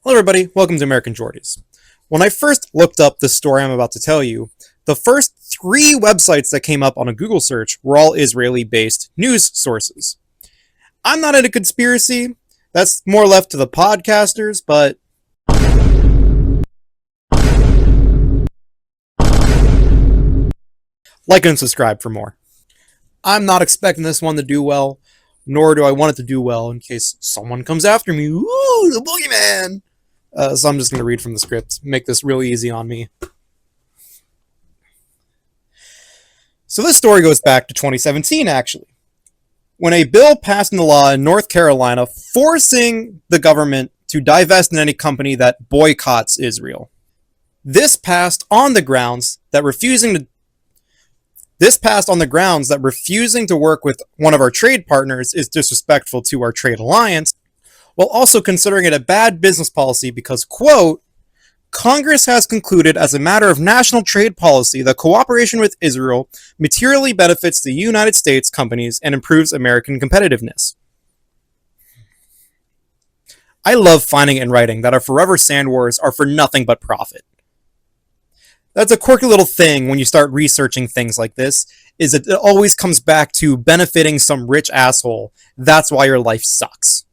Hello everybody, welcome to American Jordies. When I first looked up the story I'm about to tell you, the first 3 websites that came up on a Google search were all Israeli-based news sources. I'm not into conspiracy, that's more left to the podcasters, but like and subscribe for more. I'm not expecting this one to do well, nor do I want it to do well in case someone comes after me. Ooh, the boogeyman! So I'm just going to read from the script, make this really easy on me. So this story goes back to 2017, actually, when a bill passed into law in North Carolina forcing the government to divest in any company that boycotts Israel. This passed on the grounds that refusing to work with one of our trade partners is disrespectful to our trade alliance, while also considering it a bad business policy because, quote, Congress has concluded as a matter of national trade policy that cooperation with Israel materially benefits the United States companies and improves American competitiveness. I love finding in writing that our forever sand wars are for nothing but profit. That's a quirky little thing when you start researching things like this, is that it always comes back to benefiting some rich asshole. That's why your life sucks.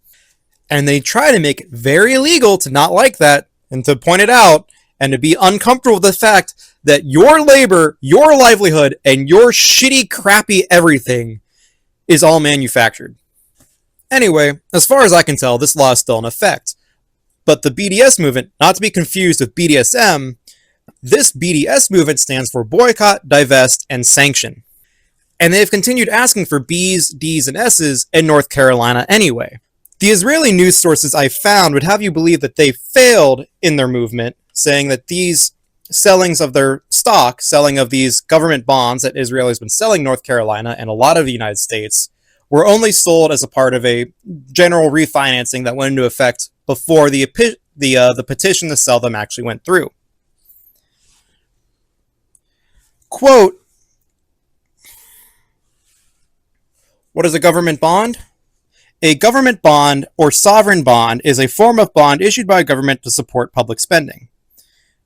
And they try to make it very illegal to not like that, and to point it out, and to be uncomfortable with the fact that your labor, your livelihood, and your shitty, crappy everything is all manufactured. Anyway, as far as I can tell, this law is still in effect. But the BDS movement, not to be confused with BDSM, this BDS movement stands for Boycott, Divest, and Sanction. And they've continued asking for B's, D's, and S's in North Carolina anyway. The Israeli news sources I found would have you believe that they failed in their movement, saying that these sellings of their stock, selling of these government bonds that Israel has been selling North Carolina and a lot of the United States, were only sold as a part of a general refinancing that went into effect before the petition to sell them actually went through. Quote, what is a government bond? A government bond or sovereign bond is a form of bond issued by a government to support public spending.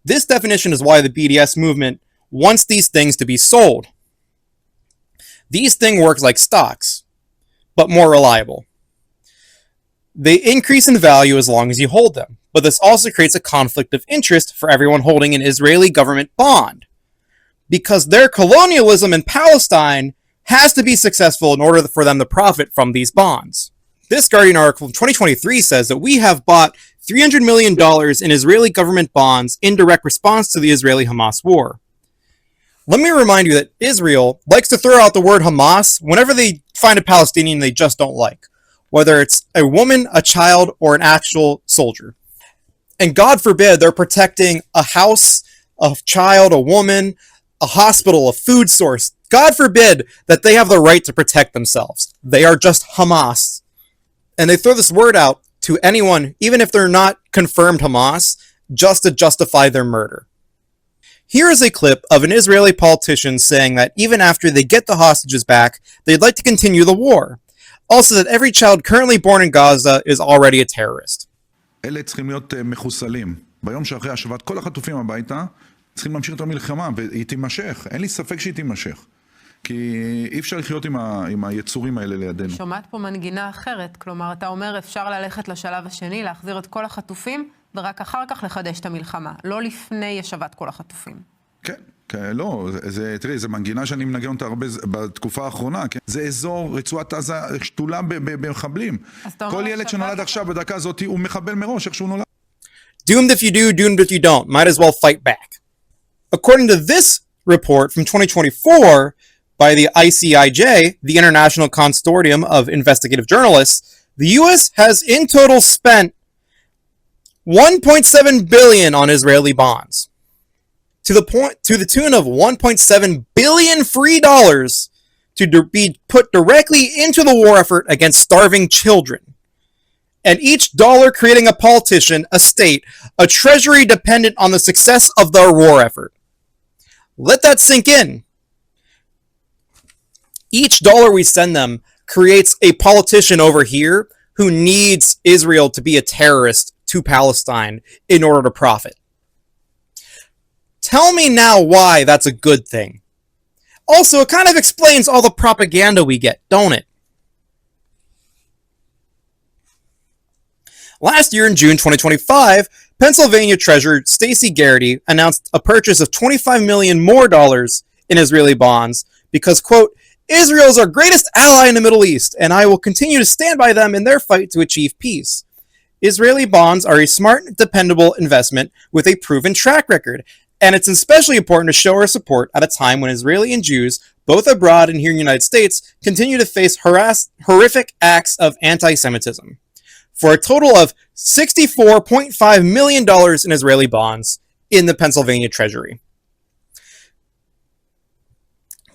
This definition is why the BDS movement wants these things to be sold. These things work like stocks, but more reliable. They increase in value as long as you hold them, but this also creates a conflict of interest for everyone holding an Israeli government bond, because their colonialism in Palestine has to be successful in order for them to profit from these bonds. This Guardian article from 2023 says that we have bought $300 million in Israeli government bonds in direct response to the Israeli-Hamas war. Let me remind you that Israel likes to throw out the word Hamas whenever they find a Palestinian they just don't like, whether it's a woman, a child, or an actual soldier. And God forbid they're protecting a house, a child, a woman, a hospital, a food source. God forbid that they have the right to protect themselves. They are just Hamas. And they throw this word out to anyone, even if they're not confirmed Hamas, just to justify their murder. Here is a clip of an Israeli politician saying that even after they get the hostages back, they'd like to continue the war. Also that every child currently born in Gaza is already a terrorist. אלה צריכים להיות מחוסלים. ביום שאחרי השבת כל החטופים הביתה, צריכים להמשיך את המלחמה, והיא תימשך. אין לי ספק שהיא תימשך. כי אי אפשר לחיות עם היצורים האלה לידינו. שומעת פה מנגינה אחרת, כלומר, אתה אומר אפשר ללכת לשלב השני, להחזיר את כל החטופים, ורק אחר כך לחדש את המלחמה, לא לפני השבת כל החטופים. כן, לא, תראי, זה מנגינה שאני מנגן אותה הרבה בתקופה האחרונה, כן? זה אזור רצועת עזה שתולה במחבלים. כל ילד שנולד עכשיו בדקה הזאת הוא מחבל מראש, איך שהוא נולד. Doomed if you do, doomed if you don't. Might as well fight back. According to this report from 2024 by the ICIJ, the International Consortium of Investigative Journalists, the U.S. has in total spent $1.7 billion on Israeli bonds, to the tune of $1.7 billion free dollars to be put directly into the war effort against starving children. And each dollar creating a politician, a state, a treasury dependent on the success of their war effort. Let that sink in. Each dollar we send them creates a politician over here who needs Israel to be a terrorist to Palestine in order to profit. Tell me now why that's a good thing. Also, it kind of explains all the propaganda we get, don't it? Last year in June 2025, Pennsylvania Treasurer Stacey Garrity announced a purchase of $25 million more in Israeli bonds because, quote, Israel is our greatest ally in the Middle East, and I will continue to stand by them in their fight to achieve peace. Israeli bonds are a smart, dependable investment with a proven track record, and it's especially important to show our support at a time when Israeli and Jews, both abroad and here in the United States, continue to face horrific acts of anti-Semitism. For a total of $64.5 million in Israeli bonds in the Pennsylvania Treasury.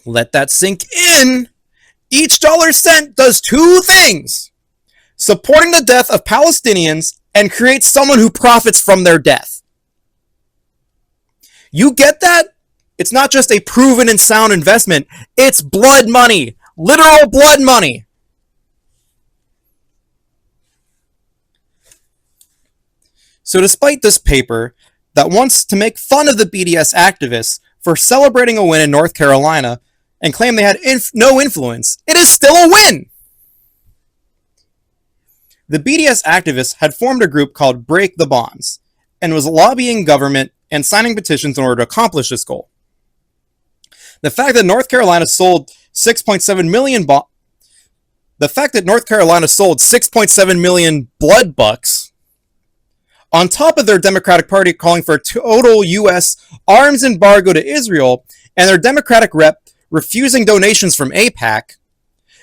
Let that sink in. Each dollar sent does two things. Supporting the death of Palestinians and creates someone who profits from their death. You get that? It's not just a proven and sound investment. It's blood money. Literal blood money. So despite this paper that wants to make fun of the BDS activists for celebrating a win in North Carolina and claim they had no influence, it is still a win! The BDS activists had formed a group called Break the Bonds and was lobbying government and signing petitions in order to accomplish this goal. The fact that North Carolina sold 6.7 million blood bucks on top of their Democratic Party calling for a total U.S. arms embargo to Israel and their Democratic rep refusing donations from AIPAC,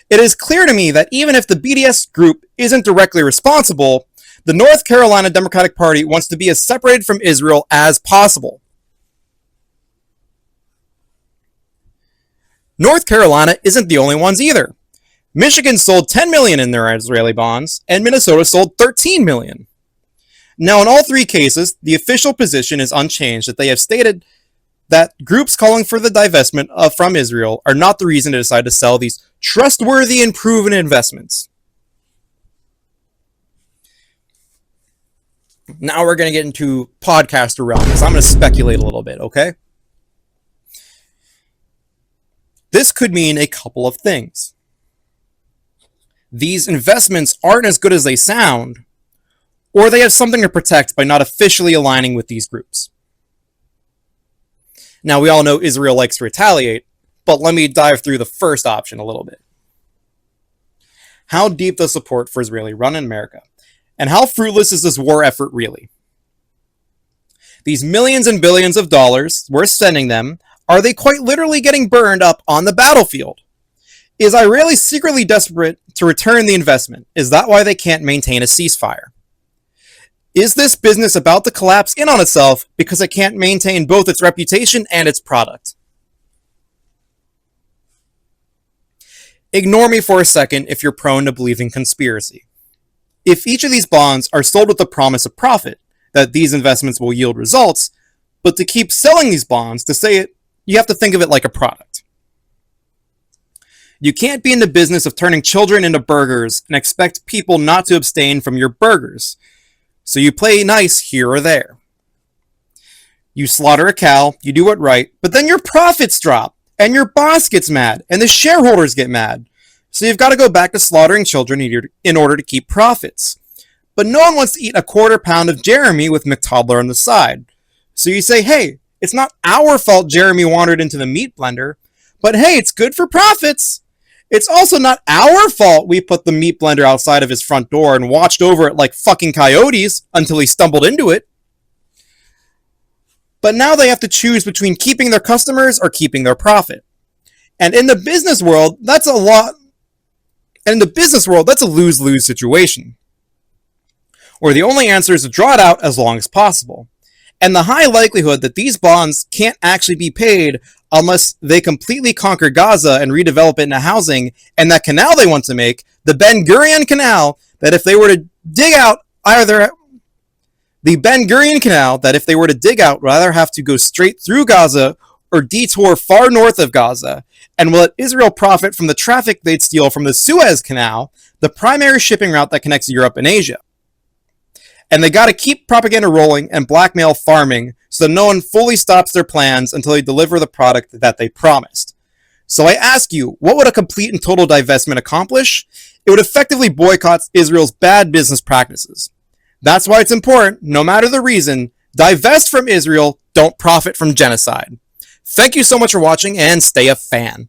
it is clear to me that even if the BDS group isn't directly responsible, the North Carolina Democratic Party wants to be as separated from Israel as possible. North Carolina isn't the only ones either. Michigan sold 10 million in their Israeli bonds, and Minnesota sold 13 million. Now, in all three cases, the official position is unchanged that they have stated that groups calling for the divestment from Israel are not the reason to decide to sell these trustworthy and proven investments. Now we're going to get into podcaster realm, because I'm going to speculate a little bit, okay? This could mean a couple of things. These investments aren't as good as they sound, or they have something to protect by not officially aligning with these groups. Now, we all know Israel likes to retaliate, but let me dive through the first option a little bit. How deep does support for Israeli run in America? And how fruitless is this war effort really? These millions and billions of dollars we're sending them, are they quite literally getting burned up on the battlefield? Is Israel secretly desperate to return the investment? Is that why they can't maintain a ceasefire? Is this business about to collapse in on itself because it can't maintain both its reputation and its product? Ignore me for a second if you're prone to believing conspiracy. If each of these bonds are sold with the promise of profit, that these investments will yield results, but to keep selling these bonds, to say it, you have to think of it like a product. You can't be in the business of turning children into burgers and expect people not to abstain from your burgers. So you play nice here or there. You slaughter a cow, you do it right, but then your profits drop, and your boss gets mad, and the shareholders get mad. So you've got to go back to slaughtering children in order to keep profits. But no one wants to eat a quarter pound of Jeremy with McToddler on the side. So you say, hey, it's not our fault Jeremy wandered into the meat blender, but hey, it's good for profits. It's also not our fault we put the meat blender outside of his front door and watched over it like fucking coyotes until he stumbled into it. But now they have to choose between keeping their customers or keeping their profit. And in the business world, that's a lose-lose situation, where the only answer is to draw it out as long as possible. And the high likelihood that these bonds can't actually be paid unless they completely conquer Gaza and redevelop it into housing, and that canal they want to make, the Ben Gurion Canal, that if they were to dig out either... The Ben Gurion Canal, that if they were to dig out, would either have to go straight through Gaza or detour far north of Gaza, and will let Israel profit from the traffic they'd steal from the Suez Canal, the primary shipping route that connects Europe and Asia. and they gotta keep propaganda rolling and blackmail farming so that no one fully stops their plans until they deliver the product that they promised. So I ask you, what would a complete and total divestment accomplish? It would effectively boycott Israel's bad business practices. That's why it's important, no matter the reason, divest from Israel, don't profit from genocide. Thank you so much for watching, and stay a fan.